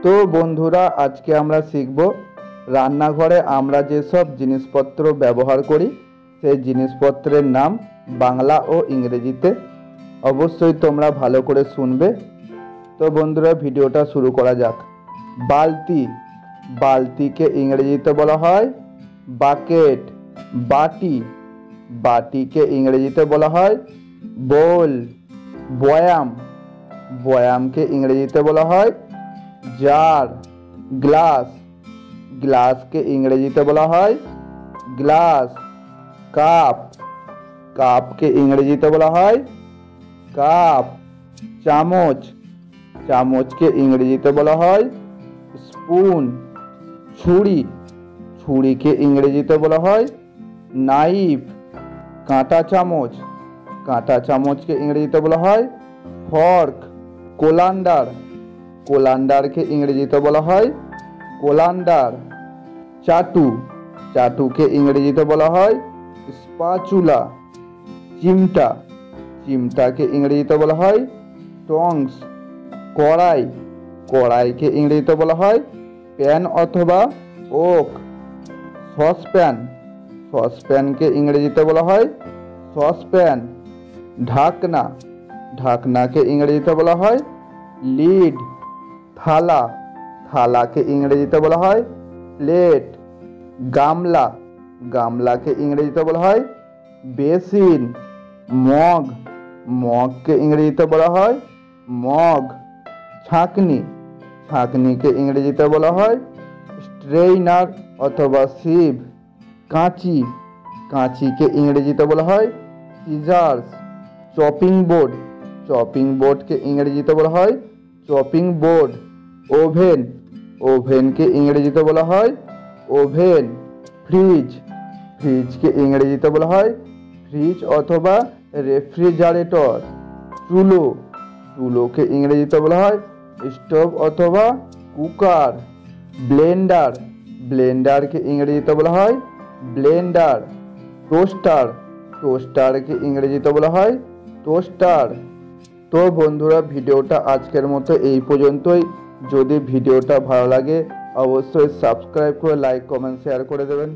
তো বন্ধুরা, আজকে আমরা শিখব রান্নাঘরে আমরা যেসব জিনিসপত্র ব্যবহার করি সেই জিনিসপত্রের নাম বাংলা ও ইংরেজিতে। অবশ্যই তোমরা ভালো করে শুনবে। তো বন্ধুরা, ভিডিওটা শুরু করা যাক। বালতি, বালতিকে ইংরেজিতে বলা হয় বাকেট। বাটি, বাটিকে ইংরেজিতে বলা হয় বোল। বয়াম, বয়ামকে ইংরেজিতে বলা হয় জার। গ্লাস, গ্লাসকে ইংরেজিতে বলা হয় গ্লাস। কাপ, কাপকে ইংরেজিতে বলা হয় কাপ। চামচ, চামচকে ইংরেজিতে বলা হয় স্পুন। ছুরি, ছুরিকে ইংরেজিতে বলা হয় নাইফ। কাঁটা চামচ, কাঁটা চামচকে ইংরেজিতে বলা হয় ফর্ক। কোলান্ডার, কোলান্ডারকে ইংরেজিতে বলা হয় কোলান্ডার। চাটু, চাটুকে ইংরেজিতে বলা হয় স্পাচুলা। চিমটা, চিমটাকে ইংরেজিতে বলা হয় টংস। কড়াই, কড়াইকে ইংরেজিতে বলা হয় প্যান অথবা ওক। সসপ্যান, সসপ্যানকে ইংরেজিতে বলা হয় সসপ্যান। ঢাকনা, ঢাকনাকে ইংরেজিতে বলা হয় লিড। থালা, থালাকে ইংরেজিতে বলা হয় প্লেট। গামলা, গামলাকে ইংরেজিতে বলা হয় বেসিন। মগ, মগকে ইংরেজিতে বলা হয় মগ। ছাঁকনি, ছাঁকনিকে ইংরেজিতে বলা হয় স্ট্রেইনার অথবা সিভ। কাঁচি, কাঁচিকে ইংরেজিতে বলা হয় সিজার্স। চপিং বোর্ড, চপিং বোর্ডকে ইংরেজিতে বলা হয় চপিং বোর্ড। ওভেন, ওভেনকে ইংরেজিতে বলা হয় ওভেন। ফ্রিজ, ফ্রিজকে ইংরেজিতে বলা হয় ফ্রিজ অথবা রেফ্রিজারেটর। চুলো, চুলোকে ইংরেজিতে বলা হয় স্টোভ অথবা কুকার। ব্লেন্ডার, ব্লেন্ডারকে ইংরেজিতে বলা হয় ব্লেন্ডার। টোস্টার, টোস্টারকে ইংরেজিতে বলা হয় টোস্টার। তো বন্ধুরা, ভিডিওটা আজকের মতো এই পর্যন্তই। যদি ভিডিওটা ভালো লাগে অবশ্যই সাবস্ক্রাইব করে লাইক কমেন্ট শেয়ার করে দেবেন।